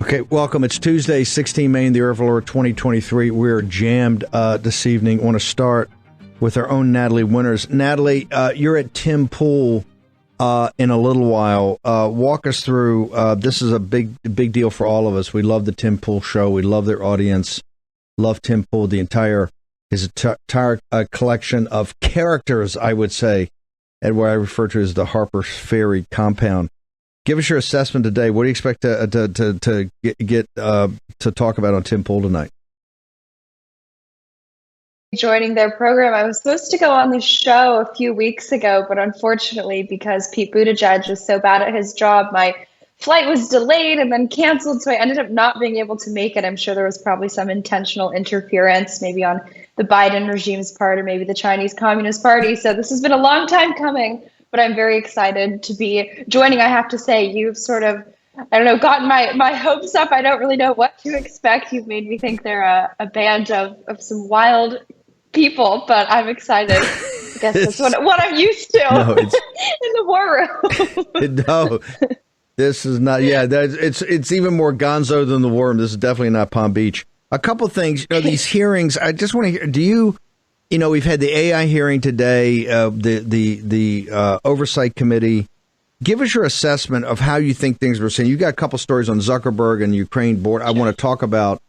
Okay, welcome. It's Tuesday, 16 May in the year of our Lord 2023. We're jammed this evening. I want to start with our own Natalie Winters. Natalie, you're at Tim Pool in a little while. Walk us through. This is a big deal for all of us. We love the Tim Pool show. We love their audience. Love Tim Pool, his entire collection of characters, I would say, at what I refer to as the Harper's Ferry compound. Give us your assessment today. What do you expect to get to talk about on Tim Pool tonight? Joining their program. I was supposed to go on the show a few weeks ago, but unfortunately, because Pete Buttigieg is so bad at his job, my flight was delayed and then canceled, so I ended up not being able to make it. I'm sure there was probably some intentional interference, maybe on the Biden regime's part or maybe the Chinese Communist Party. So this has been a long time coming, but I'm very excited to be joining. I have to say, you've sort of, I don't know, gotten my hopes up. I don't really know what to expect. You've made me think they're a band of some wild people, but I'm excited. I guess that's what I'm used to in the war room. No, this is not. Yeah, it's even more gonzo than the war room. This is definitely not Palm Beach. A couple things. These hearings. I just want to hear. Do you? We've had the AI hearing today. The oversight committee. Give us your assessment of how you think things were seen. You got a couple stories on Zuckerberg and the Ukraine board. I want to talk about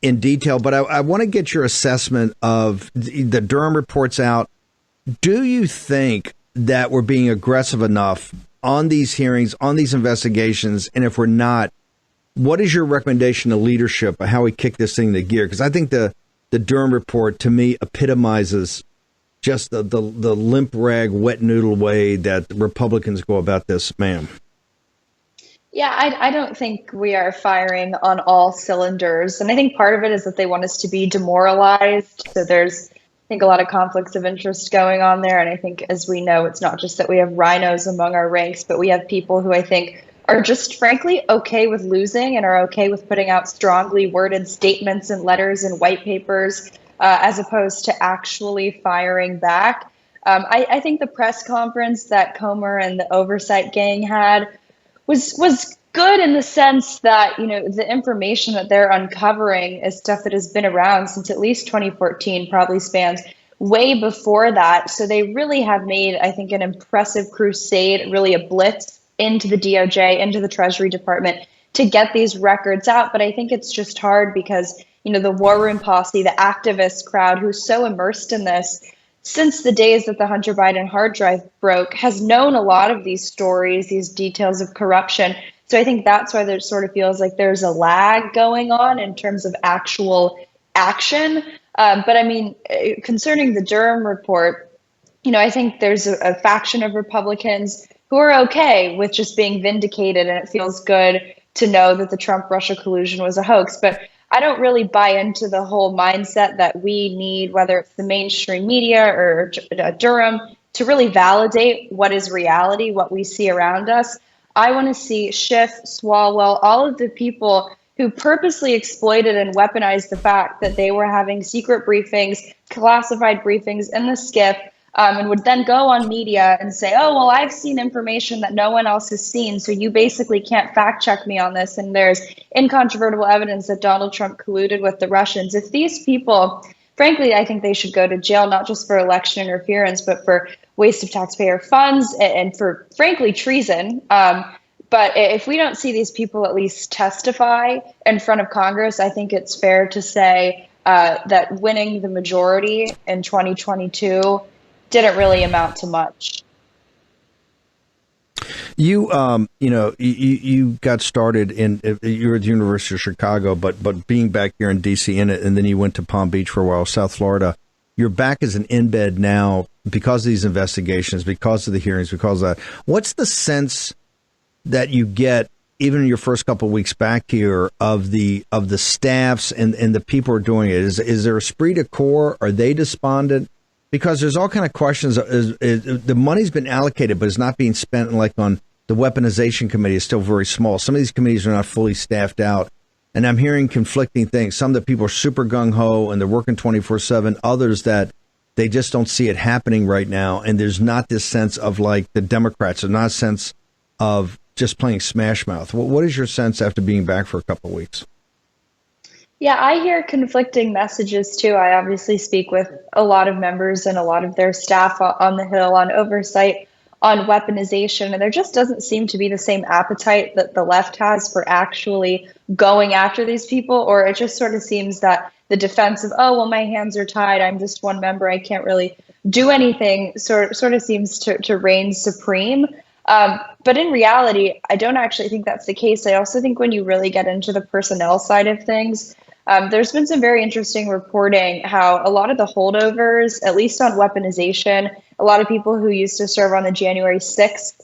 in detail, but I want to get your assessment of the Durham reports out. Do you think that we're being aggressive enough on these hearings, on these investigations? And if we're not, what is your recommendation to leadership of how we kick this thing into gear? Because I think the Durham report, to me, epitomizes just the limp rag, wet noodle way that Republicans go about this, ma'am. Yeah, I don't think we are firing on all cylinders. And I think part of it is that they want us to be demoralized. So there's, I think, a lot of conflicts of interest going on there. And I think, as we know, it's not just that we have rhinos among our ranks, but we have people who I think are just frankly okay with losing and are okay with putting out strongly worded statements and letters and white papers as opposed to actually firing back. I think the press conference that Comer and the oversight gang had was good in the sense that, the information that they're uncovering is stuff that has been around since at least 2014, probably spans way before that. So they really have made, I think, an impressive crusade, really a blitz into the DOJ, into the Treasury Department to get these records out. But I think it's just hard because, the War Room posse, the activist crowd who's so immersed in this since the days that the Hunter Biden hard drive broke, has known a lot of these stories, these details of corruption. So I think that's why there sort of feels like there's a lag going on in terms of actual action. But I mean, concerning the Durham report, I think there's a faction of Republicans who are okay with just being vindicated, and it feels good to know that the Trump-Russia collusion was a hoax. But I don't really buy into the whole mindset that we need, whether it's the mainstream media or Durham, to really validate what is reality, what we see around us. I want to see Schiff, Swalwell, all of the people who purposely exploited and weaponized the fact that they were having secret briefings, classified briefings in the SCIF, and would then go on media and say, oh, well, I've seen information that no one else has seen, so you basically can't fact check me on this. And there's incontrovertible evidence that Donald Trump colluded with the Russians. If these people, frankly, I think they should go to jail, not just for election interference, but for waste of taxpayer funds and for, frankly, treason. But if we don't see these people at least testify in front of Congress, I think it's fair to say that winning the majority in 2022 didn't really amount to much. You got started you were at the University of Chicago, but being back here in D.C. and then you went to Palm Beach for a while, South Florida. You're back as an embed now because of these investigations, because of the hearings, because of that. What's the sense that you get, even in your first couple of weeks back here, of the staffs and the people who are doing it? Is there esprit de corps? Are they despondent? Because there's all kind of questions. The money's been allocated, but it's not being spent. Like on the weaponization committee is still very small. Some of these committees are not fully staffed out. And I'm hearing conflicting things. Some that people are super gung-ho and they're working 24/7. Others that they just don't see it happening right now. And there's not this sense of, like the Democrats, there's not a sense of just playing Smash Mouth. What is your sense after being back for a couple of weeks? Yeah, I hear conflicting messages too. I obviously speak with a lot of members and a lot of their staff on the Hill on oversight on weaponization, and there just doesn't seem to be the same appetite that the left has for actually going after these people, or it just sort of seems that the defense of, oh, well, my hands are tied, I'm just one member, I can't really do anything, sort of seems to reign supreme. But in reality, I don't actually think that's the case. I also think when you really get into the personnel side of things, there's been some very interesting reporting how a lot of the holdovers, at least on weaponization, a lot of people who used to serve on the January 6th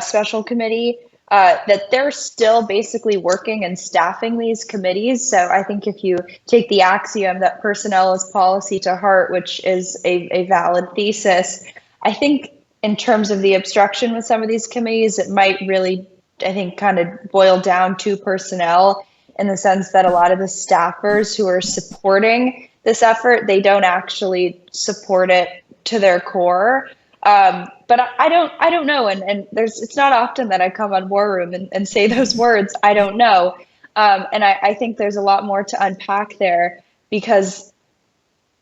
special committee, that they're still basically working and staffing these committees. So I think if you take the axiom that personnel is policy to heart, which is a valid thesis, I think in terms of the obstruction with some of these committees, it might really, I think, kind of boil down to personnel, in the sense that a lot of the staffers who are supporting this effort, they don't actually support it to their core. But I don't know. And it's not often that I come on War Room and say those words, I don't know. And I think there's a lot more to unpack there, because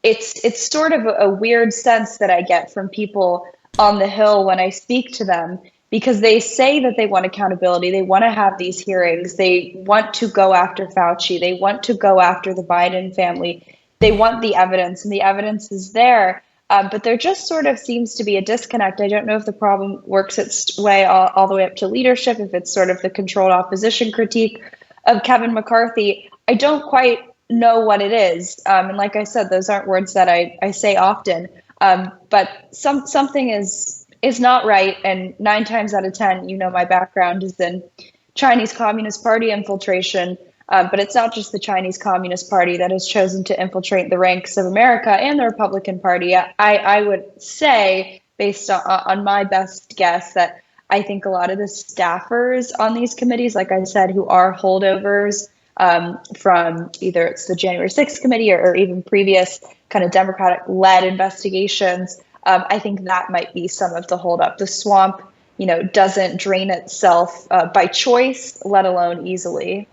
it's sort of a weird sense that I get from people on the Hill when I speak to them, because they say that they want accountability. They want to have these hearings. They want to go after Fauci. They want to go after the Biden family. They want the evidence, and the evidence is there. But there just sort of seems to be a disconnect. I don't know if the problem works its way all the way up to leadership, if it's sort of the controlled opposition critique of Kevin McCarthy. I don't quite know what it is. And like I said, those aren't words that I say often. But something is not right. And 9 times out of 10, my background is in Chinese Communist Party infiltration. But it's not just the Chinese Communist Party that has chosen to infiltrate the ranks of America and the Republican Party. I would say, based on my best guess, that I think a lot of the staffers on these committees, like I said, who are holdovers from either it's the January 6th committee or even previous kind of Democratic-led investigations, I think that might be some of the holdup. The swamp, doesn't drain itself by choice, let alone easily.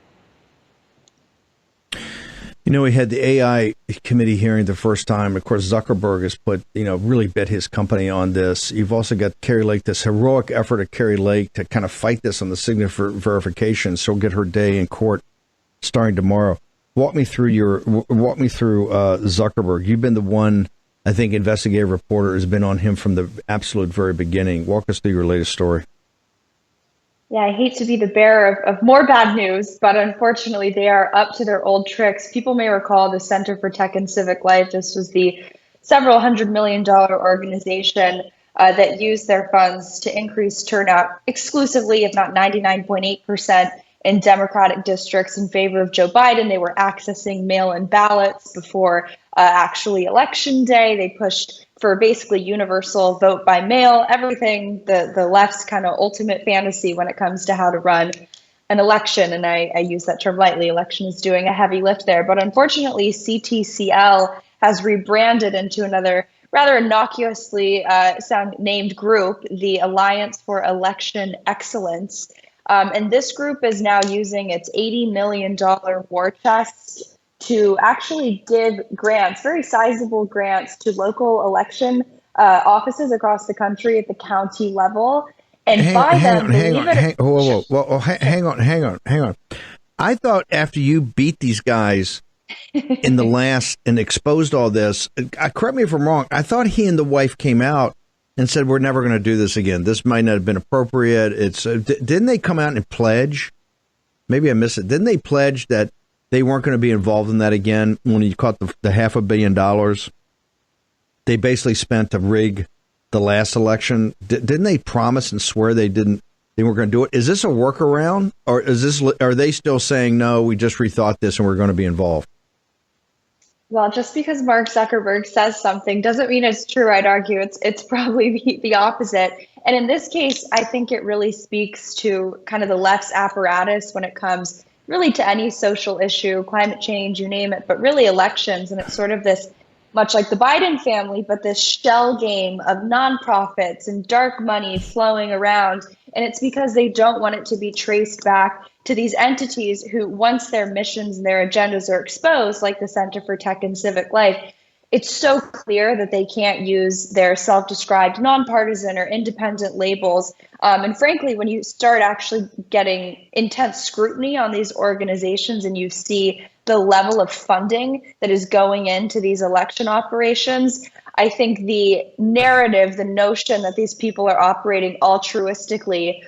We had the AI committee hearing the first time. Of course, Zuckerberg has really bet his company on this. You've also got Carrie Lake, this heroic effort of Carrie Lake to kind of fight this on the signature verification. So we'll get her day in court starting tomorrow. Walk me through Zuckerberg. You've been the one, I think, investigative reporter has been on him from the absolute very beginning. Walk us through your latest story. Yeah, I hate to be the bearer of more bad news, but unfortunately they are up to their old tricks. People may recall the Center for Tech and Civic Life. This was the several $100 million organization that used their funds to increase turnout exclusively, if not 99.8%, in Democratic districts in favor of Joe Biden. They were accessing mail-in ballots before actually election day. They pushed for basically universal vote by mail, everything the left's kind of ultimate fantasy when it comes to how to run an election. And I use that term lightly. Election is doing a heavy lift there. But unfortunately, CTCL has rebranded into another rather innocuously named group, the Alliance for Election Excellence. And this group is now using its $80 million war chest to actually give grants, very sizable grants, to local election offices across the country at the county level. And hang on. I thought after you beat these guys in the last and exposed all this, correct me if I'm wrong, I thought he and the wife came out and said, we're never going to do this again. This might not have been appropriate. Didn't they come out and pledge? Maybe I missed it. Didn't they pledge that they weren't going to be involved in that again when you caught the $500 million they basically spent to rig the last election? Didn't they promise and swear they weren't going to do it? Is this a workaround, or are they still saying, no, we just rethought this and we're going to be involved? Well, just because Mark Zuckerberg says something doesn't mean it's true. I'd argue it's probably the opposite. And in this case, I think it really speaks to kind of the left's apparatus when it comes really to any social issue, climate change, you name it, but really elections. And it's sort of this, much like the Biden family, but this shell game of nonprofits and dark money flowing around And it's because they don't want it to be traced back to these entities who, once their missions and their agendas are exposed, like the Center for Tech and Civic Life, it's so clear that they can't use their self-described nonpartisan or independent labels. And frankly, when you start actually getting intense scrutiny on these organizations and you see the level of funding that is going into these election operations, I think the narrative, the notion that these people are operating altruistically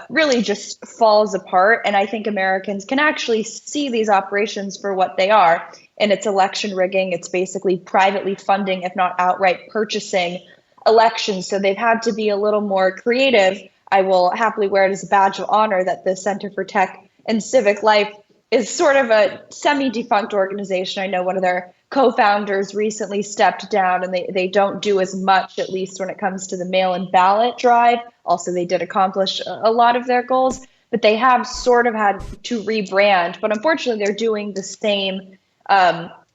really just falls apart. And I think Americans can actually see these operations for what they are. And it's election rigging. It's basically privately funding, if not outright purchasing elections. So they've had to be a little more creative. I will happily wear it as a badge of honor that the Center for Tech and Civic Life is sort of a semi-defunct organization. I know one of their co-founders recently stepped down, and they don't do as much, at least when it comes to the mail-in ballot drive. Also, they did accomplish a lot of their goals, but they have sort of had to rebrand. But unfortunately, they're doing the same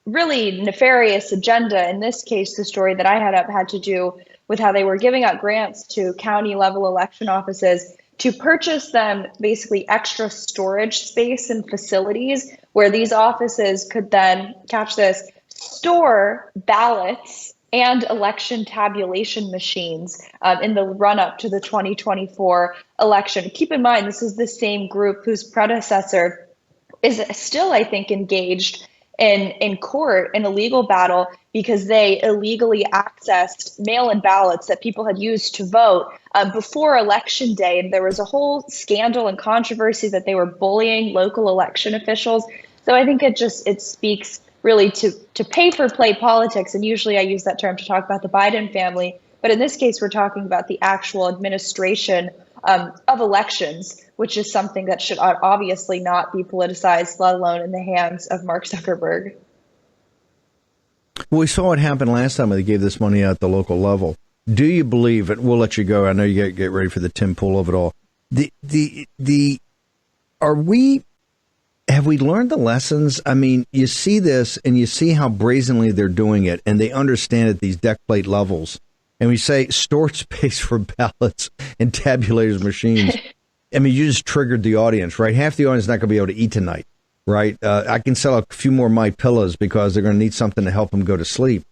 really nefarious agenda. In this case, the story that I had up had to do with how they were giving out grants to county level election offices to purchase them basically extra storage space and facilities where these offices could then, catch this, store ballots and election tabulation machines in the run up to the 2024 election. Keep in mind, this is the same group whose predecessor is still, I think, engaged in court in a legal battle because they illegally accessed mail-in ballots that people had used to vote before election day. And there was a whole scandal and controversy that they were bullying local election officials. So I think it speaks really to pay-for-play politics. And usually I use that term to talk about the Biden family. But in this case, we're talking about the actual administration of elections, which is something that should obviously not be politicized, let alone in the hands of Mark Zuckerberg. Well, we saw what happened last time when they gave this money out at the local level. Do you believe it? We'll let you go. I know you get ready for the Tim Pool of it all. Have we learned the lessons? I mean, you see this and you see how brazenly they're doing it, and they understand at these deck plate levels. And we say storage space for ballots and tabulators machines. I mean, you just triggered the audience, right? Half the audience is not going to be able to eat tonight, right? I can sell a few more My Pillows because they're going to need something to help them go to sleep.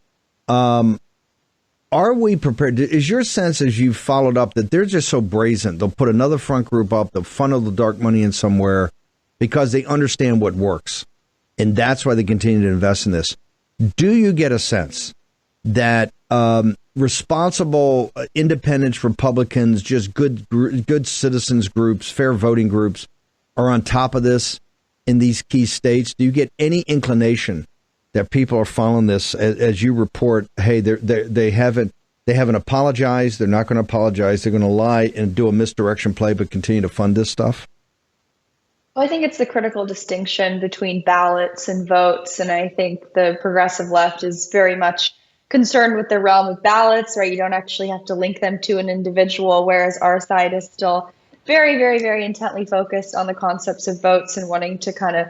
Are we prepared? Is your sense, as you've followed up, that they're just so brazen? They'll put another front group up, they'll funnel the dark money in somewhere because they understand what works. And that's why they continue to invest in this. Do you get a sense that responsible independents, Republicans, just good citizens groups, fair voting groups are on top of this in these key states? Do you get any inclination that people are following this as you report? Hey, they haven't apologized. They're not going to apologize. They're going to lie and do a misdirection play, but continue to fund this stuff. Well, I think it's the critical distinction between ballots and votes, and I think the progressive left is very much concerned with the realm of ballots, right? You don't actually have to link them to an individual, whereas our side is still very, very, very intently focused on the concepts of votes and wanting to kind of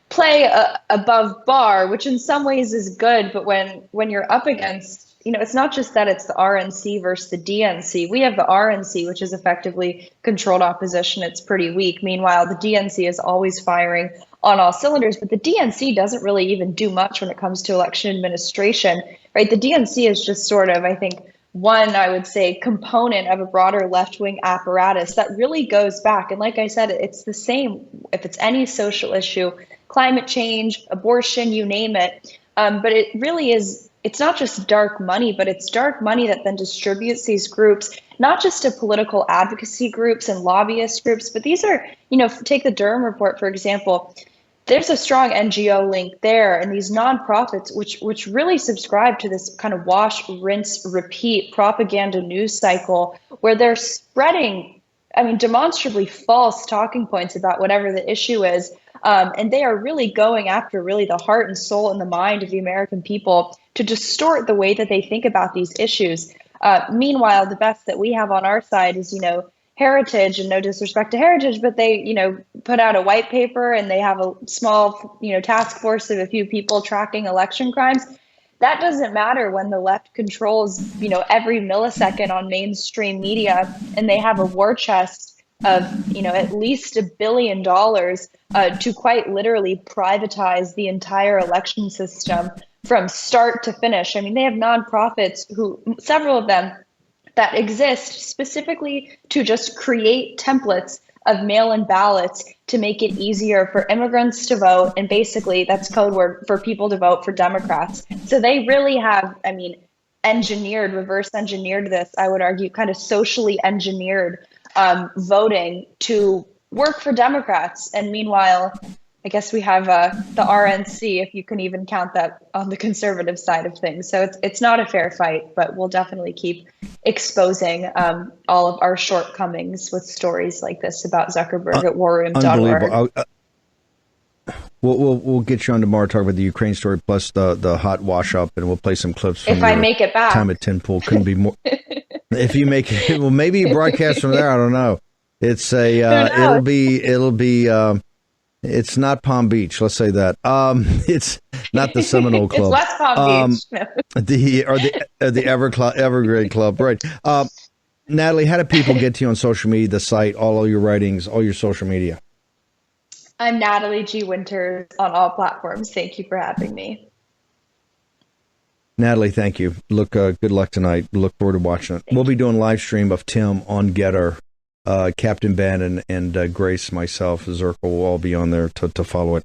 play above bar, which in some ways is good. But when you're up against, it's not just that it's the RNC versus the DNC. We have the RNC, which is effectively controlled opposition. It's pretty weak. Meanwhile, the DNC is always firing on all cylinders, but the DNC doesn't really even do much when it comes to election administration, right? The DNC is just sort of, I think, one, I would say, component of a broader left-wing apparatus that really goes back. And like I said, it's the same if it's any social issue, climate change, abortion, you name it. But it really is, it's not just dark money, but it's dark money that then distributes these groups, not just to political advocacy groups and lobbyist groups, but these are, take the Durham report, for example. There's a strong NGO link there, and these nonprofits, which really subscribe to this kind of wash, rinse, repeat propaganda news cycle where they're spreading, demonstrably false talking points about whatever the issue is. And they are really going after really the heart and soul and the mind of the American people to distort the way that they think about these issues. Meanwhile, the best that we have on our side is, Heritage, and no disrespect to Heritage, but they, put out a white paper and they have a small, task force of a few people tracking election crimes. That doesn't matter when the left controls, every millisecond on mainstream media, and they have a war chest of, at least $1 billion to quite literally privatize the entire election system from start to finish. I mean, they have nonprofits several of them, that exist specifically to just create templates of mail-in ballots to make it easier for immigrants to vote. And basically that's code word for people to vote for Democrats. So they really have, reverse engineered this, I would argue, kind of socially engineered voting to work for Democrats. And meanwhile, I guess we have the RNC, if you can even count that on the conservative side of things. So it's not a fair fight, but we'll definitely keep exposing all of our shortcomings with stories like this about Zuckerberg at warroom.org. Unbelievable. We'll get you on tomorrow to talk about the Ukraine story plus the hot wash up, and we'll play some clips from if I make it back. Time at 10 pool. Couldn't be more. If you make it, well, maybe you broadcast from there. I don't know. It's it'll be. It's not Palm Beach. Let's say that. It's not the Seminole Club. It's West Palm Beach. The Evergreen Club, right? Natalie, how do people get to you on social media? The site, all of your writings, all your social media. I'm Natalie G. Winters on all platforms. Thank you for having me. Natalie, thank you. Look, good luck tonight. Look forward to watching it. We'll be doing live stream of Tim on Getter. Captain Bannon and Grace, myself, Zirkle will all be on there to follow it.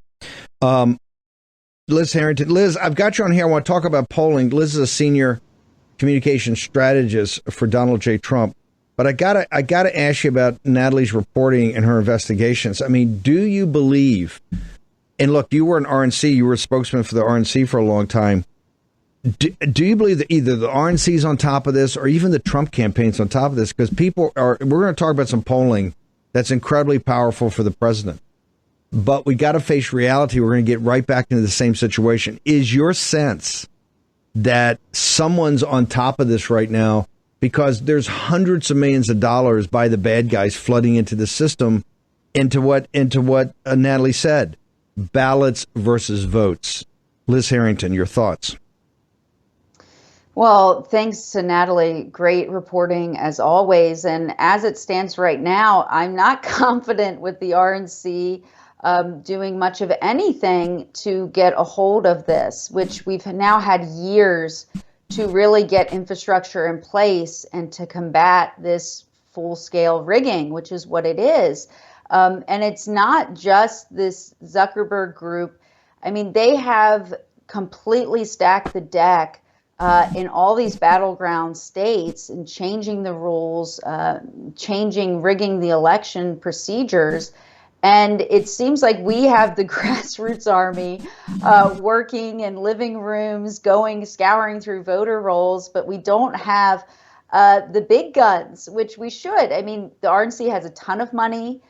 Liz Harrington. Liz, I've got you on here. I want to talk about polling. Liz is a senior communication strategist for Donald J. Trump. But I gotta ask you about Natalie's reporting and her investigations. I mean, do you believe, and look, you were an RNC, you were a spokesman for the RNC for a long time. Do you believe that either the RNC is on top of this or even the Trump campaign's on top of this? Because we're going to talk about some polling that's incredibly powerful for the president. But we got to face reality. We're going to get right back into the same situation. Is your sense that someone's on top of this right now? Because there's hundreds of millions of dollars by the bad guys flooding into the system, into what Natalie said, ballots versus votes. Liz Harrington, your thoughts? Well, thanks to Natalie. Great reporting as always. And as it stands right now, I'm not confident with the RNC doing much of anything to get a hold of this, which we've now had years to really get infrastructure in place and to combat this full-scale rigging, which is what it is. And it's not just this Zuckerberg group. I mean, they have completely stacked the deck in all these battleground states and changing the rules, rigging the election procedures. And it seems like we have the grassroots army working in living rooms, scouring through voter rolls, but we don't have the big guns, which we should. I mean, the RNC has a ton of money.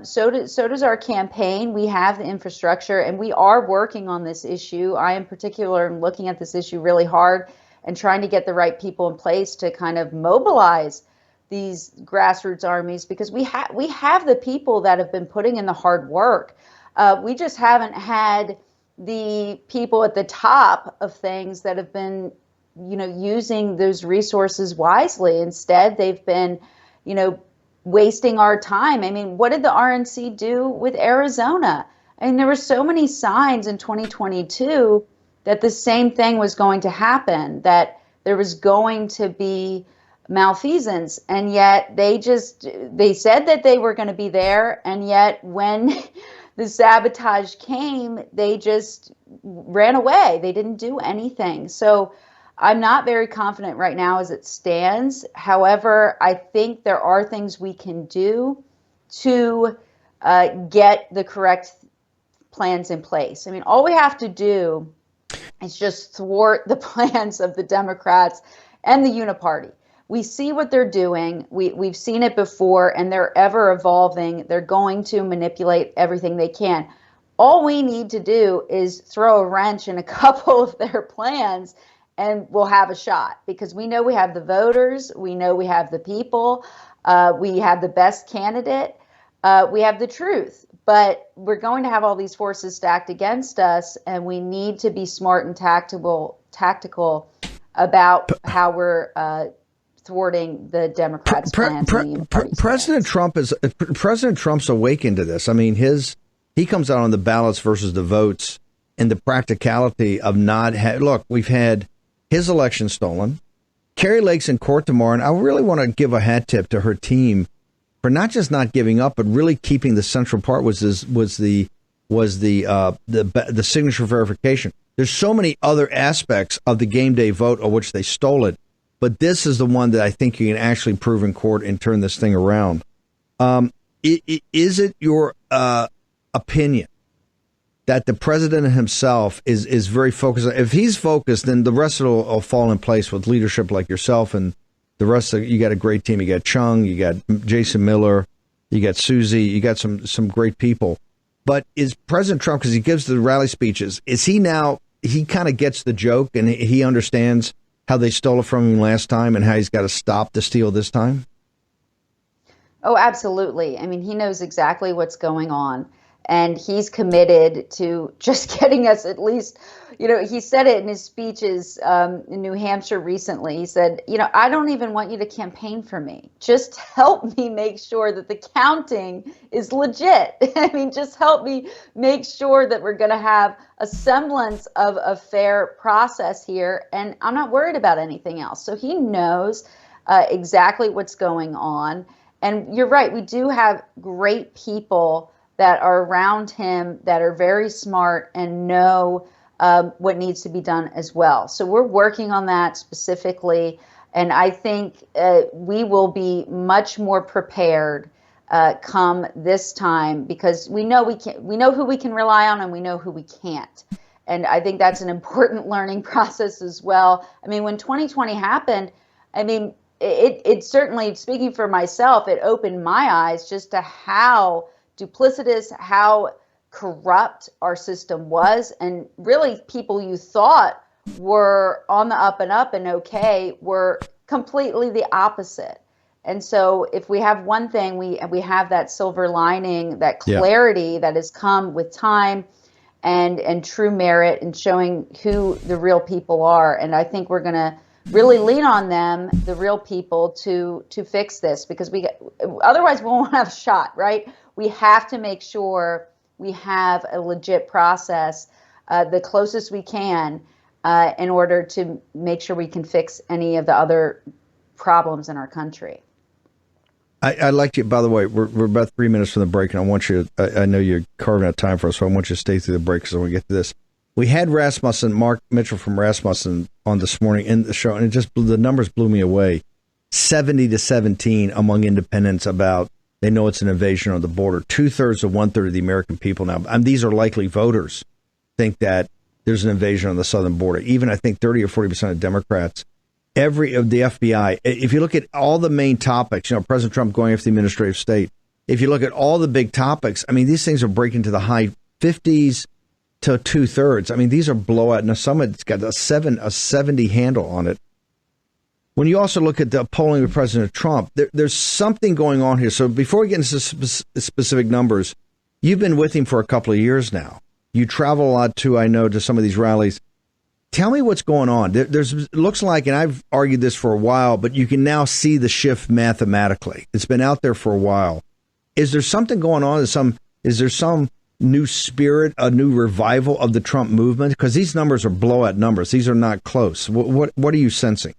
So does our campaign. We have the infrastructure, and we are working on this issue. I, in particular, am looking at this issue really hard and trying to get the right people in place to kind of mobilize these grassroots armies, because we have the people that have been putting in the hard work. We just haven't had the people at the top of things that have been, using those resources wisely. Instead, they've been, wasting our time. I mean, what did the RNC do with Arizona? I mean, there were so many signs in 2022 that the same thing was going to happen, that there was going to be malfeasance, and yet they said that they were going to be there, and yet when the sabotage came, they just ran away. They didn't do anything. So I'm not very confident right now as it stands. However, I think there are things we can do to get the correct plans in place. I mean, all we have to do is just thwart the plans of the Democrats and the Uniparty. We see what they're doing. We've seen it before, and they're ever evolving. They're going to manipulate everything they can. All we need to do is throw a wrench in a couple of their plans, and we'll have a shot, because we know we have the voters. We know we have the people. We have the best candidate. We have the truth. But we're going to have all these forces stacked against us, and we need to be smart and tactical about how we're thwarting the Democrats' plans. President Trump's awakened to this. I mean, he comes out on the ballots versus the votes, and the practicality of not look. We've had his election stolen. Carrie Lake's in court tomorrow, and I really want to give a hat tip to her team for not just not giving up, but really keeping the central part was the signature verification. There's so many other aspects of the game day vote of which they stole it, but this is the one that I think you can actually prove in court and turn this thing around. Is it your opinion that the president himself is very focused? If he's focused, then the rest of it will fall in place with leadership like yourself, and the rest of you got a great team. You got Chung, you got Jason Miller, you got Susie, you got some great people. But is President Trump, because he gives the rally speeches, is he now, he kind of gets the joke and he understands how they stole it from him last time and how he's got to stop the steal this time? Oh, absolutely. I mean, he knows exactly what's going on, and he's committed to just getting us at least, he said it in his speeches in New Hampshire recently. He said, I don't even want you to campaign for me. Just help me make sure that the counting is legit. I mean, just help me make sure that we're going to have a semblance of a fair process here. And I'm not worried about anything else. So he knows exactly what's going on. And you're right, we do have great people that are around him that are very smart and know what needs to be done as well. So we're working on that specifically. And I think we will be much more prepared come this time, because we know who we can rely on and we know who we can't. And I think that's an important learning process as well. I mean, when 2020 happened, I mean, it certainly, speaking for myself, it opened my eyes just to how duplicitous, how corrupt our system was. And really, people you thought were on the up and up and okay were completely the opposite. And so if we have one thing, we have that silver lining, that clarity that has come with time and true merit and showing who the real people are. And I think we're going to really lean on them, the real people, to fix this, because otherwise we won't have a shot, right? We have to make sure we have a legit process, the closest we can, in order to make sure we can fix any of the other problems in our country. I'd like you, by the way, we're about 3 minutes from the break, and I want you to, I know you're carving out time for us, so I want you to stay through the break because I want to get to this. We had Rasmussen, Mark Mitchell from Rasmussen, on this morning in the show, and the numbers blew me away. 70-17 among independents about they know it's an invasion on the border. 2/3 to 1/3 of the American people now, and these are likely voters, think that there's an invasion on the southern border. Even I think 30 or 40% of Democrats. Of the FBI, if you look at all the main topics, President Trump going after the administrative state. If you look at all the big topics, I mean, these things are breaking to the high 50s to 2/3. I mean, these are blowout. Now, some of it's got a 70 handle on it. When you also look at the polling of President Trump, there's something going on here. So before we get into specific numbers, you've been with him for a couple of years now. You travel a lot too, I know, to some of these rallies. Tell me what's going on. It looks like, and I've argued this for a while, but you can now see the shift mathematically. It's been out there for a while. Is there something going on? Is there some new spirit, a new revival of the Trump movement? Because these numbers are blowout numbers. These are not close. What are you sensing?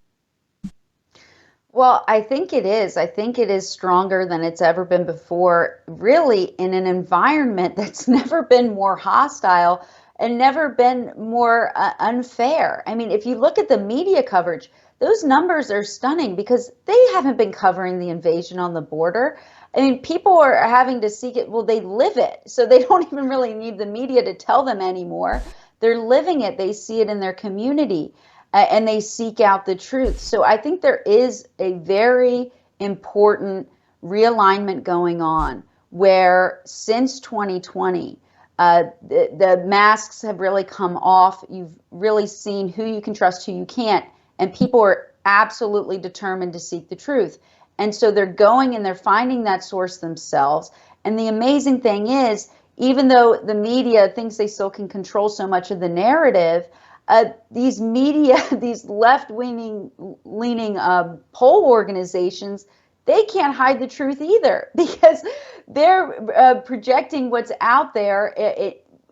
Well, I think it is. I think it is stronger than it's ever been before, really, in an environment that's never been more hostile and never been more unfair. I mean, if you look at the media coverage, those numbers are stunning because they haven't been covering the invasion on the border. I mean, people are having to seek it. Well, they live it. So they don't even really need the media to tell them anymore. They're living it. They see it in their community and they seek out the truth. So I think there is a very important realignment going on where since 2020, the masks have really come off. You've really seen who you can trust, who you can't. And people are absolutely determined to seek the truth. And so they're going and they're finding that source themselves. And the amazing thing is, even though the media thinks they still can control so much of the narrative, these media, these left-leaning poll organizations, they can't hide the truth either, because they're projecting what's out there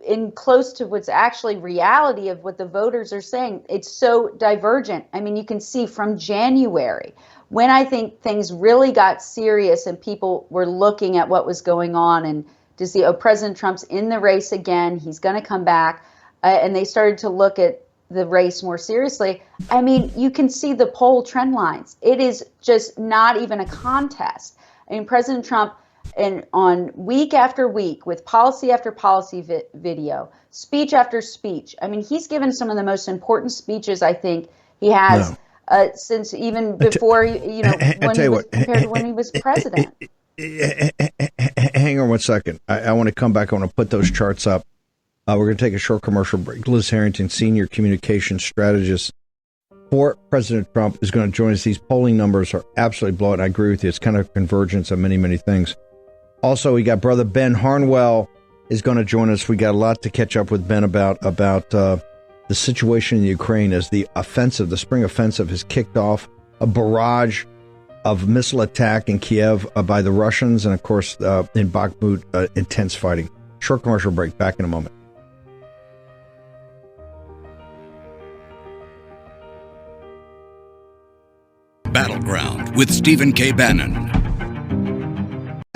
in close to what's actually reality of what the voters are saying. It's so divergent. I mean, you can see from January, when I think things really got serious and people were looking at what was going on and to see, oh, President Trump's in the race again, he's going to come back, and they started to look at the race more seriously. I mean, you can see the poll trend lines. It is just not even a contest. I mean, President Trump, and on week after week, with policy after policy video, speech after speech. I mean, he's given some of the most important speeches I think he has since even before, when he was, compared to when he was president. Hang on one second. I want to come back. I want to put those charts up. We're going to take a short commercial break. Liz Harrington, Senior Communications Strategist for President Trump, is going to join us. These polling numbers are absolutely blowing. I agree with you. It's kind of a convergence of many, many things. Also, we got brother Ben Harnwell is going to join us. We got a lot to catch up with Ben about the situation in Ukraine as the offensive, the spring offensive, has kicked off. A barrage of missile attack in Kiev by the Russians, and of course in Bakhmut, intense fighting. Short commercial break. Back in a moment. Battleground with Stephen K. Bannon.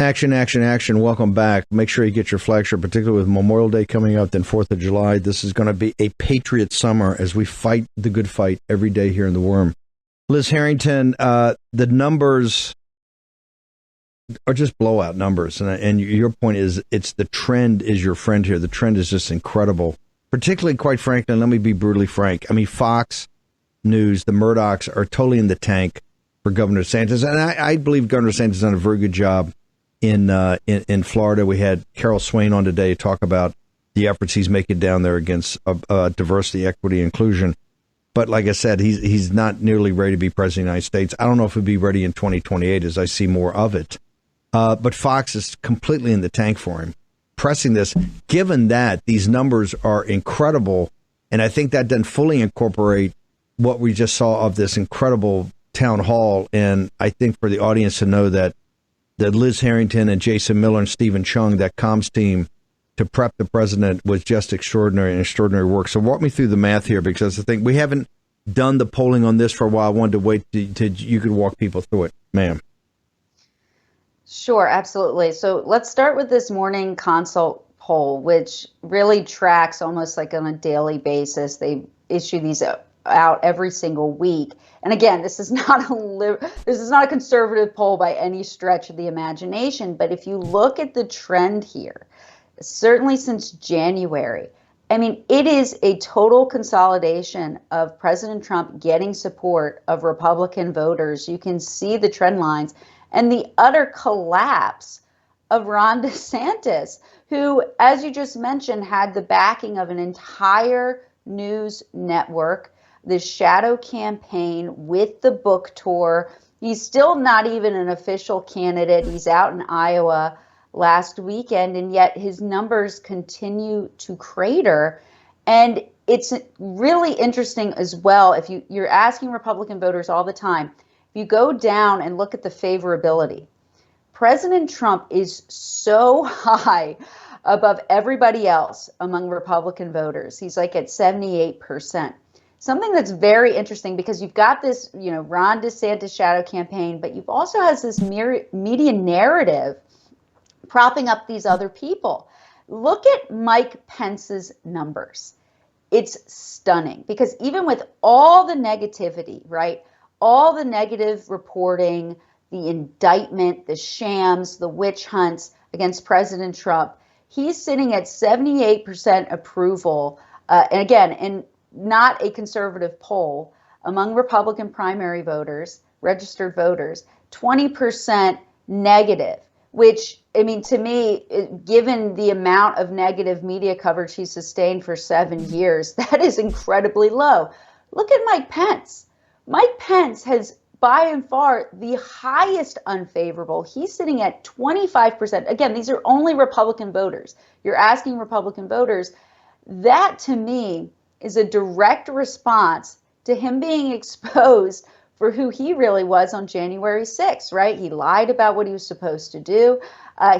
Action, action, action. Welcome back. Make sure you get your flagship, particularly with Memorial Day coming up, then 4th of July. This is going to be a patriot summer as we fight the good fight every day here in the Worm. Liz Harrington, the numbers are just blowout numbers. And your point is, it's the trend is your friend here. The trend is just incredible. Particularly, quite frankly, and let me be brutally frank. I mean, Fox News, the Murdochs are totally in the tank for Governor DeSantis. And I believe Governor DeSantis has done a very good job in Florida. We had Carol Swain on today to talk about the efforts he's making down there against diversity, equity, inclusion. But like I said, he's not nearly ready to be president of the United States. I don't know if he'll be ready in 2028 as I see more of it. But Fox is completely in the tank for him, pressing this, given that these numbers are incredible. And I think that doesn't fully incorporate what we just saw of this incredible town hall. And I think for the audience to know that Liz Harrington and Jason Miller and Stephen Chung, that comms team to prep the president, was just extraordinary work. So walk me through the math here, because I think we haven't done the polling on this for a while. I wanted to wait till you could walk people through it, ma'am. Sure, absolutely. So let's start with this morning consult poll, which really tracks almost like on a daily basis. They issue these out every single week. And again, this is not a conservative poll by any stretch of the imagination. But if you look at the trend here, certainly since January, I mean, it is a total consolidation of President Trump getting support of Republican voters. You can see the trend lines and the utter collapse of Ron DeSantis, who, as you just mentioned, had the backing of an entire news network, the shadow campaign with the book tour. He's still not even an official candidate. He's out in Iowa last weekend, and yet his numbers continue to crater. And it's really interesting as well. If you're asking Republican voters all the time, if you go down and look at the favorability, President Trump is so high above everybody else among Republican voters. He's like at 78%. Something that's very interesting, because you've got this, Ron DeSantis shadow campaign, but you've also has this media narrative propping up these other people. Look at Mike Pence's numbers. It's stunning, because even with all the negativity, right, all the negative reporting, the indictment, the shams, the witch hunts against President Trump, he's sitting at 78% approval. And again, in not a conservative poll, among Republican primary voters, registered voters, 20% negative, which, I mean, to me, given the amount of negative media coverage he sustained for 7 years, that is incredibly low. Look at Mike Pence. Mike Pence has by and far the highest unfavorable. He's sitting at 25%. Again, these are only Republican voters. You're asking Republican voters. That, to me, is a direct response to him being exposed for who he really was on January 6th, right? He lied about what he was supposed to do.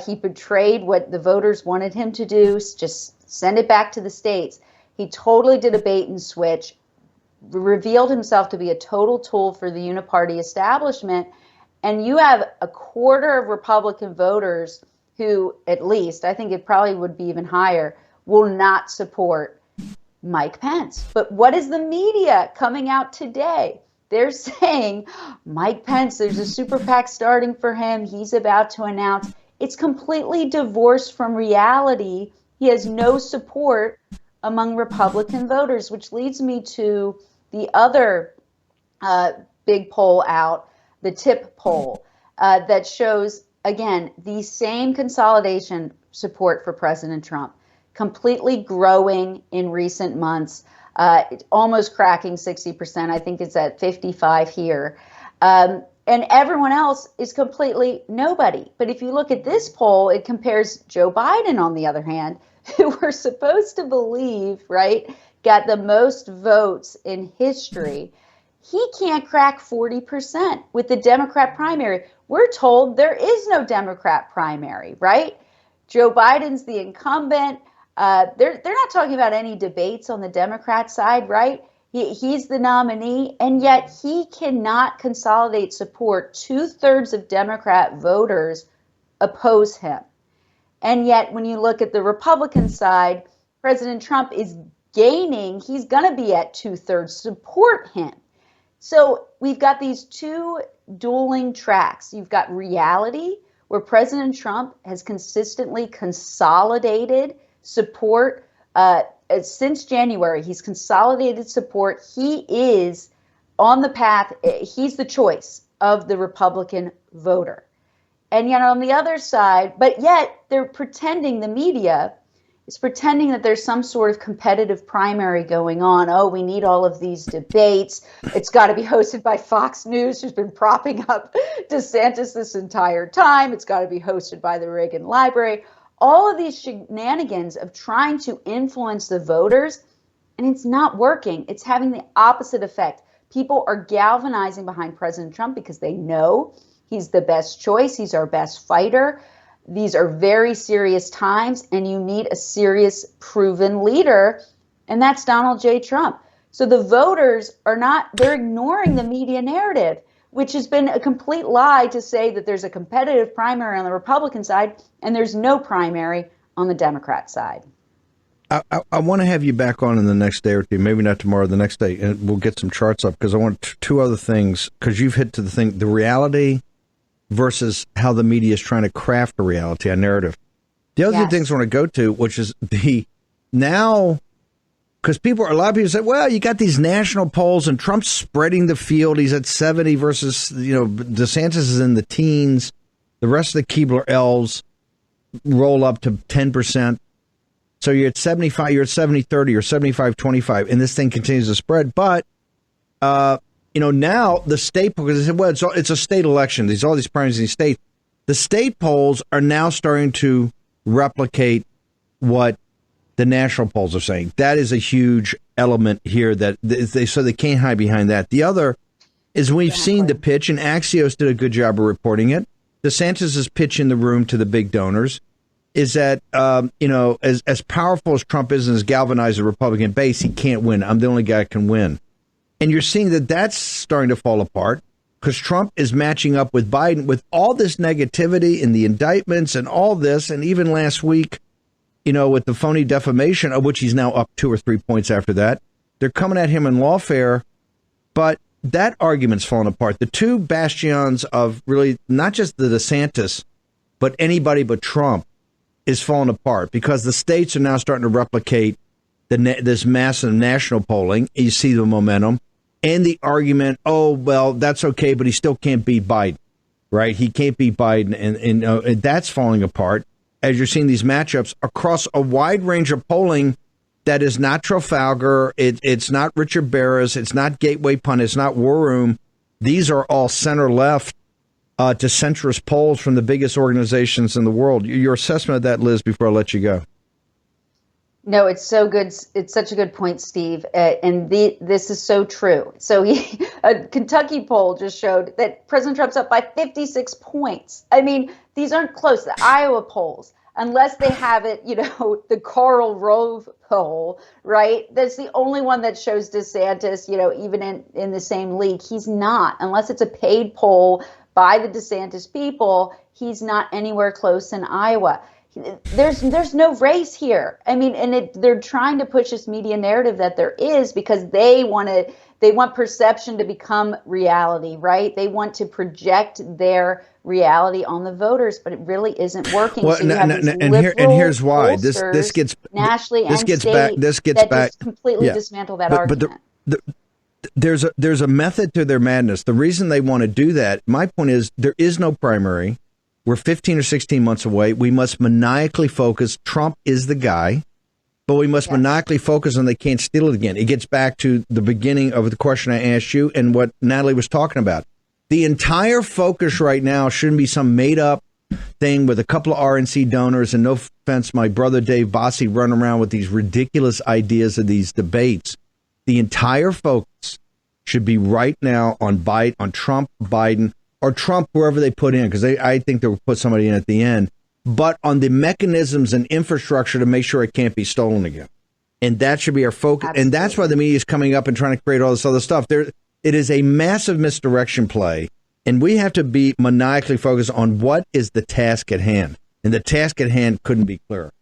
He betrayed what the voters wanted him to do, just send it back to the states. He totally did a bait and switch, revealed himself to be a total tool for the uniparty establishment. And you have a quarter of Republican voters who, at least, I think it probably would be even higher, will not support Mike Pence. But what is the media coming out today? They're saying, Mike Pence, there's a super PAC starting for him. He's about to announce. It's completely divorced from reality. He has no support among Republican voters, which leads me to the other big poll out, the TIP poll, that shows, again, the same consolidation support for President Trump, completely growing in recent months. Almost cracking 60%. I think it's at 55 here. And everyone else is completely nobody. But if you look at this poll, it compares Joe Biden, on the other hand, who we're supposed to believe, right, got the most votes in history. He can't crack 40% with the Democrat primary. We're told there is no Democrat primary, right? Joe Biden's the incumbent. They're not talking about any debates on the Democrat side, right? He's the nominee, and yet he cannot consolidate support. 2/3 of Democrat voters oppose him. And yet, when you look at the Republican side, President Trump is gaining. He's going to be at 2/3 support him. So we've got these two dueling tracks. You've got reality, where President Trump has consistently consolidated support since January. He's consolidated support. He is on the path. He's the choice of the Republican voter. And yet on the other side, but yet they're pretending, the media is pretending that there's some sort of competitive primary going on. Oh, we need all of these debates. It's got to be hosted by Fox News, who's been propping up DeSantis this entire time. It's got to be hosted by the Reagan Library. All of these shenanigans of trying to influence the voters, and it's not working. It's having the opposite effect. People are galvanizing behind President Trump because they know he's the best choice. He's our best fighter. These are very serious times, and you need a serious, proven leader, and that's Donald J. Trump. So the voters they're ignoring the media narrative, which has been a complete lie to say that there's a competitive primary on the Republican side and there's no primary on the Democrat side. I want to have you back on in the next day or two, maybe not tomorrow, the next day, and we'll get some charts up, because I want two other things, because you've hit to the reality versus how the media is trying to craft a reality, a narrative. The other two things I want to go to, which is now, because a lot of people say, well, you got these national polls and Trump's spreading the field. He's at 70 versus, DeSantis is in the teens. The rest of the Keebler elves roll up to 10%. So you're at 75, you're at 70-30 or 75-25, and this thing continues to spread. But, now the state, because they said, well, it's a state election. There's all these primaries in these states. The state polls are now starting to replicate what the national polls are saying. That is a huge element here that they can't hide behind that. The other is we've seen the pitch, and Axios did a good job of reporting it. DeSantis' pitch in the room to the big donors is that, as powerful as Trump is and has galvanized the Republican base, he can't win. I'm the only guy that can win. And you're seeing that that's starting to fall apart because Trump is matching up with Biden with all this negativity and the indictments and all this. And even last week, with the phony defamation, of which he's now up 2 or 3 points after that, they're coming at him in lawfare. But that argument's falling apart. The two bastions of really not just the DeSantis, but anybody but Trump is falling apart because the states are now starting to replicate this massive national polling. You see the momentum and the argument, oh, well, that's okay, but he still can't beat Biden, right? He can't beat Biden, and that's falling apart as you're seeing these matchups across a wide range of polling that is not Trafalgar, it's not Richard Barras, it's not Gateway Pundit, it's not War Room. These are all center-left to centrist polls from the biggest organizations in the world. Your assessment of that, Liz, before I let you go. No, it's so good. It's such a good point, Steve. And this is so true. So a Kentucky poll just showed that President Trump's up by 56 points. I mean, these aren't close. The Iowa polls, unless they have it, the Karl Rove poll, right? That's the only one that shows DeSantis, even in the same league. He's not, unless it's a paid poll by the DeSantis people, he's not anywhere close in Iowa. There's no race here. I mean, and they're trying to push this media narrative that there is because they want perception to become reality, right? They want to project their reality on the voters, but it really isn't working. Well, so you have these here's why this gets nationally this and gets state back this gets that back just completely dismantle that argument. But there's a method to their madness. The reason they want to do that, my point is, there is no primary. We're 15 or 16 months away. We must maniacally focus. Trump is the guy, but we must maniacally focus on they can't steal it again. It gets back to the beginning of the question I asked you and what Natalie was talking about. The entire focus right now shouldn't be some made up thing with a couple of RNC donors, and no offense, my brother Dave Bossie running around with these ridiculous ideas of these debates. The entire focus should be right now on Trump, Biden, or Trump, wherever they put in, because I think they will put somebody in at the end, but on the mechanisms and infrastructure to make sure it can't be stolen again. And that should be our focus. Absolutely. And that's why the media is coming up and trying to create all this other stuff. It is a massive misdirection play, and we have to be maniacally focused on what is the task at hand. And the task at hand couldn't be clearer.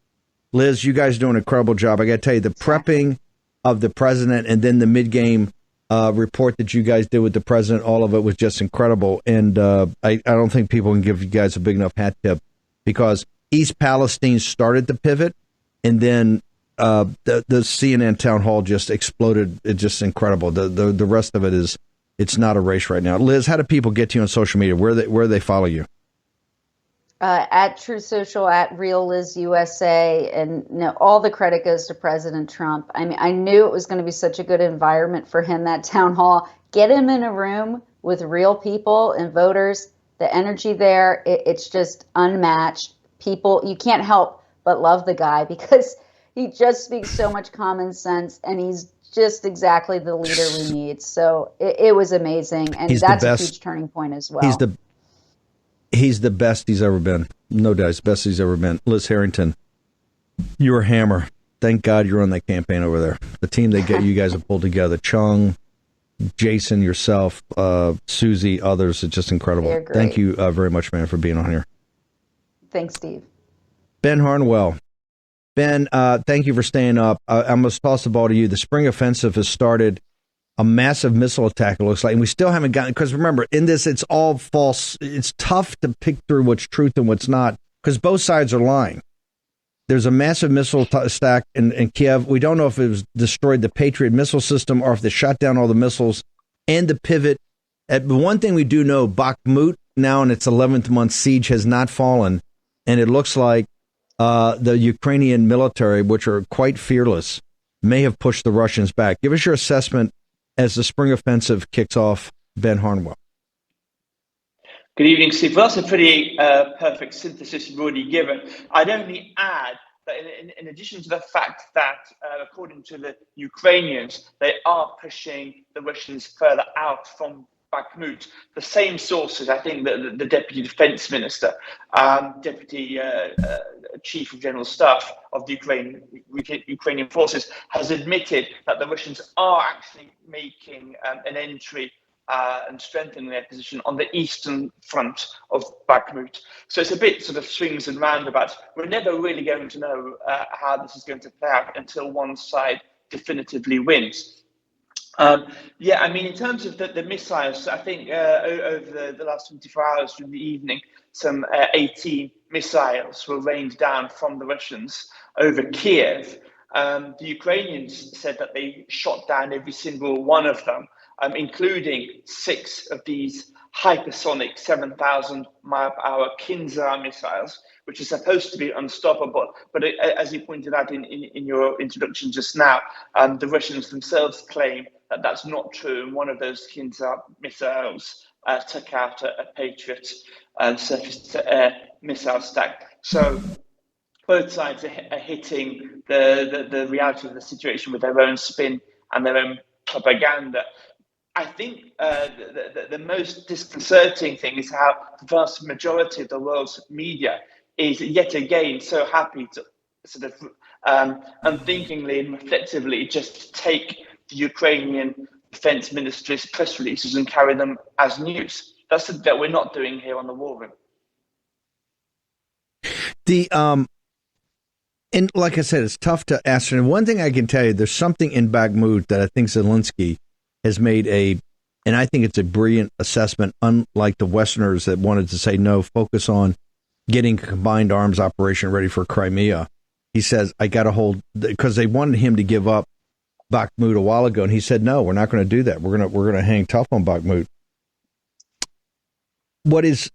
Liz, you guys do an incredible job. I got to tell you, the prepping of the president and then the mid-game report that you guys did with the president, all of it was just incredible. And I don't think people can give you guys a big enough hat tip, because East Palestine started the pivot, and then the CNN town hall just exploded. It's just incredible. The rest of it is, it's not a race right now. Liz, how do people get to you on social media? Where do they follow you? At Truth Social, at Real Liz USA, and all the credit goes to President Trump. I mean, I knew it was going to be such a good environment for him, that town hall. Get him in a room with real people and voters. The energy there, it's just unmatched. People, you can't help but love the guy because he just speaks so much common sense, and he's just exactly the leader we need. So it was amazing, and that's a huge turning point as well. He's the best he's ever been. No doubt, he's the best he's ever been. Liz Harrington, you're a hammer. Thank God you're on that campaign over there. The team you guys have pulled together. Chung, Jason, yourself, Susie, others. It's just incredible. Thank you very much, man, for being on here. Thanks, Steve. Ben Harnwell. Ben, thank you for staying up. I must toss the ball to you. The spring offensive has started. A massive missile attack, it looks like, and we still haven't gotten, because remember, in this, it's all false. It's tough to pick through what's truth and what's not, because both sides are lying. There's a massive missile stack in Kiev. We don't know if it was destroyed the Patriot missile system or if they shot down all the missiles and the pivot. But one thing we do know, Bakhmut, now in its 11th month siege, has not fallen, and it looks like the Ukrainian military, which are quite fearless, may have pushed the Russians back. Give us your assessment as the spring offensive kicks off, Ben Harnwell. Good evening, Steve. Well, that's a pretty perfect synthesis you've already given. I'd only add that in addition to the fact that, according to the Ukrainians, they are pushing the Russians further out from Bakhmut, the same sources, I think, the Deputy Defense Minister, Deputy Chief of General Staff of the Ukrainian forces, has admitted that the Russians are actually making an entry and strengthening their position on the eastern front of Bakhmut. So it's a bit sort of swings and roundabouts. We're never really going to know how this is going to play out until one side definitively wins. I mean, in terms of the missiles, I think over the last 24 hours during the evening, some 18 missiles were rained down from the Russians over Kiev. The Ukrainians said that they shot down every single one of them, including 6 of these hypersonic 7,000 mile per hour Kinzhal missiles, which is supposed to be unstoppable. But as you pointed out in your introduction just now, the Russians themselves claim that that's not true. And one of those Kinzhal missiles took out a Patriot surface-to-air missile stack. So both sides are hitting the reality of the situation with their own spin and their own propaganda. I think the most disconcerting thing is how the vast majority of the world's media is yet again so happy to sort of unthinkingly and reflectively just take the Ukrainian defense ministry's press releases and carry them as news. That's something that we're not doing here on the War Room. And like I said, it's tough to ascertain. One thing I can tell you, there's something in Bakhmut that I think Zelensky has made and I think it's a brilliant assessment, unlike the Westerners that wanted to say, no, focus on getting a combined arms operation ready for Crimea. He says, I got to hold, because they wanted him to give up Bakhmut a while ago, and he said, no, we're not going to do that. We're going to hang tough on Bakhmut. What is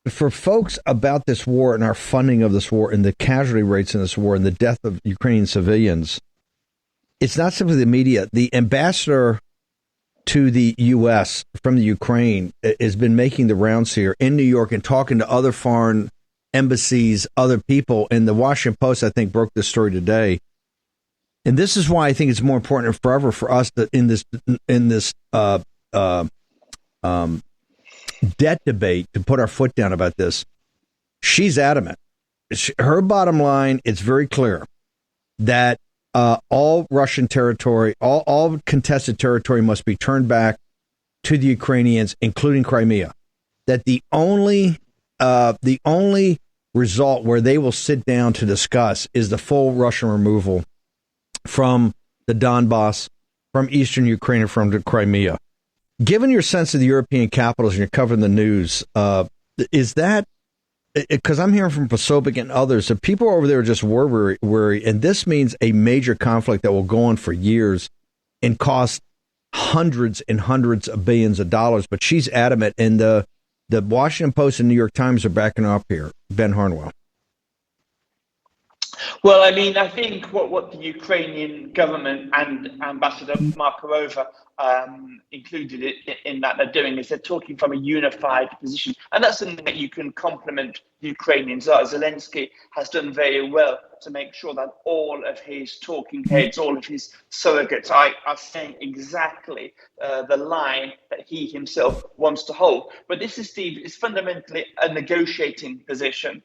for folks about this war and our funding of this war and the casualty rates in this war and the death of Ukrainian civilians, it's not simply the media. The ambassador to the U.S. from the Ukraine has been making the rounds here in New York and talking to other foreign embassies, other people. And the Washington Post, I think, broke this story today. And this is why I think it's more important forever for us that in this debt debate to put our foot down about this. She's adamant. Her bottom line, it's very clear that all Russian territory, all contested territory must be turned back to the Ukrainians, including Crimea. That the only result where they will sit down to discuss is the full Russian removal from the Donbass, from eastern Ukraine, and from the Crimea. Given your sense of the European capitals and you're covering the news, is that, because I'm hearing from Posobiec and others, that people over there are just worried, and this means a major conflict that will go on for years and cost hundreds and hundreds of billions of dollars. But she's adamant, and the Washington Post and New York Times are backing up here. Ben Harnwell. Well, I mean, I think what the Ukrainian government and Ambassador Markarova included in that they're doing is they're talking from a unified position. And that's something that you can compliment the Ukrainians on. Zelensky has done very well to make sure that all of his talking heads, all of his surrogates are saying exactly the line that he himself wants to hold. But this is, Steve, is fundamentally a negotiating position.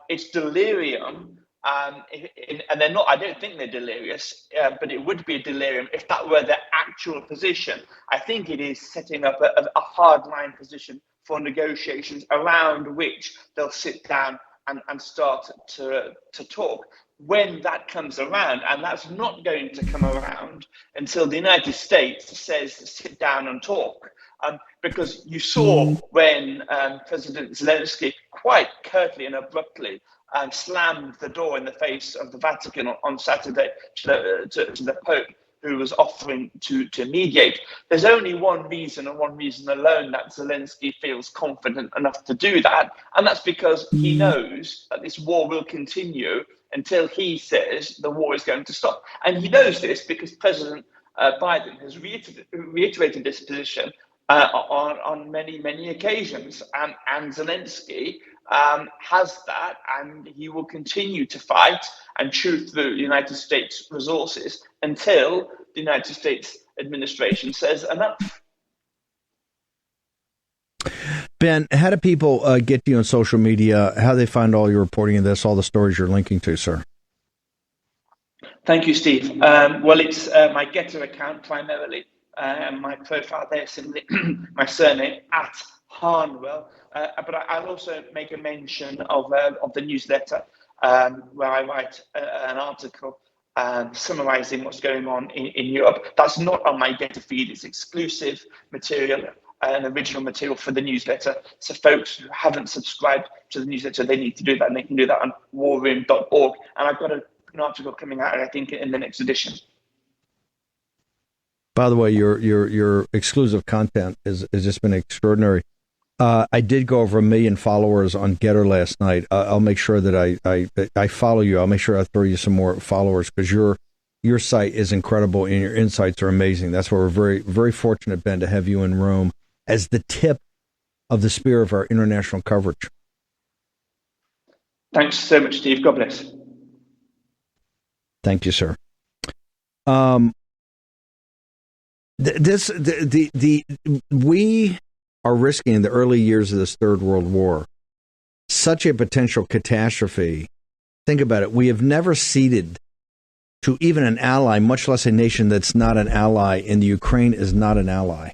It's delirium. And they're not, I don't think they're delirious, but it would be a delirium if that were their actual position. I think it is setting up a hardline position for negotiations around which they'll sit down and start to talk. When that comes around, and that's not going to come around until the United States says sit down and talk. Because you saw when President Zelensky quite curtly and abruptly slammed the door in the face of the Vatican on Saturday to the Pope, who was offering to mediate. There's only one reason and one reason alone that Zelensky feels confident enough to do that, and that's because he knows that this war will continue until he says the war is going to stop. And he knows this because President Biden has reiterated this position on many occasions, and Zelensky has that, and he will continue to fight and chew through the United States resources until the United States administration says enough. Ben, how do people get to you on social media? How do they find all your reporting of this, all the stories you're linking to, sir? Thank you, Steve. Well, it's my Getter account primarily, and my profile there is simply my surname at Harnwell. But I'll also make a mention of the newsletter where I write an article summarizing what's going on in Europe. That's not on my Getter feed. It's exclusive material and original material for the newsletter. So folks who haven't subscribed to the newsletter, they need to do that, and they can do that on warroom.org. And I've got an article coming out, I think, in the next edition. By the way, your exclusive content has just been extraordinary. I did go over 1 million followers on Getter last night. I'll make sure that I follow you. I'll make sure I throw you some more followers, because your site is incredible and your insights are amazing. That's why we're very, very fortunate, Ben, to have you in Rome as the tip of the spear of our international coverage. Thanks so much, Steve. God bless. Thank you, sir. We are risking in the early years of this Third World War such a potential catastrophe. Think about it. We have never ceded to even an ally, much less a nation that's not an ally, and the Ukraine is not an ally.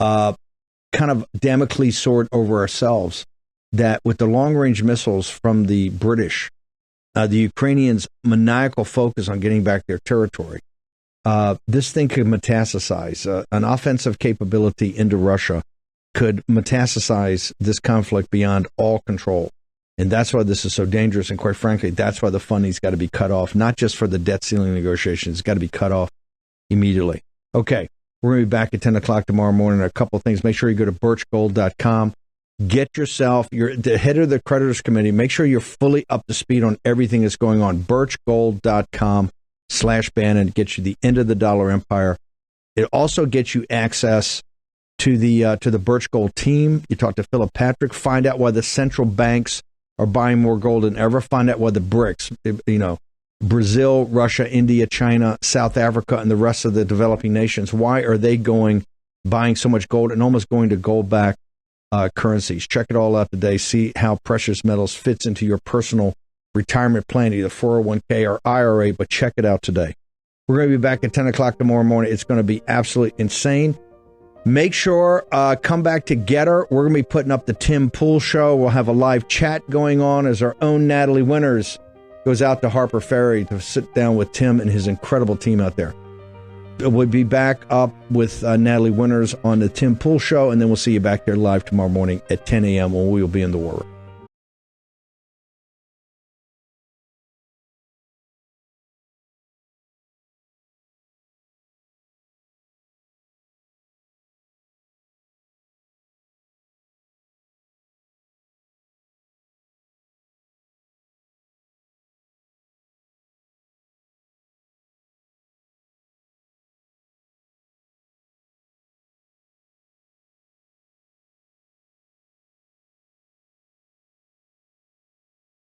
Kind of Damocles sword over ourselves that with the long-range missiles from the British, the Ukrainians' maniacal focus on getting back their territory, this thing could metastasize. An offensive capability into Russia could metastasize this conflict beyond all control. And that's why this is so dangerous. And quite frankly, that's why the funding's got to be cut off, not just for the debt ceiling negotiations. It's got to be cut off immediately. Okay, we're going to be back at 10 o'clock tomorrow morning. A couple of things. Make sure you go to birchgold.com. Get yourself, you're the head of the creditors committee. Make sure you're fully up to speed on everything that's going on. birchgold.com/Bannon gets you the end of the dollar empire. It also gets you access to the Birch Gold team. You talk to Philip Patrick. Find out why the central banks are buying more gold than ever. Find out why the BRICS, Brazil, Russia, India, China, South Africa, and the rest of the developing nations, why are they buying so much gold and almost going to gold-backed currencies? Check it all out today. See how precious metals fits into your personal retirement plan, either 401k or IRA, but check it out today. We're going to be back at 10 o'clock tomorrow morning. It's going to be absolutely insane. Make sure, come back to Getter. We're going to be putting up the Tim Pool Show. We'll have a live chat going on as our own Natalie Winters goes out to Harper Ferry to sit down with Tim and his incredible team out there. We'll be back up with Natalie Winters on the Tim Pool Show, and then we'll see you back there live tomorrow morning at 10 a.m. when we will be in the War Room.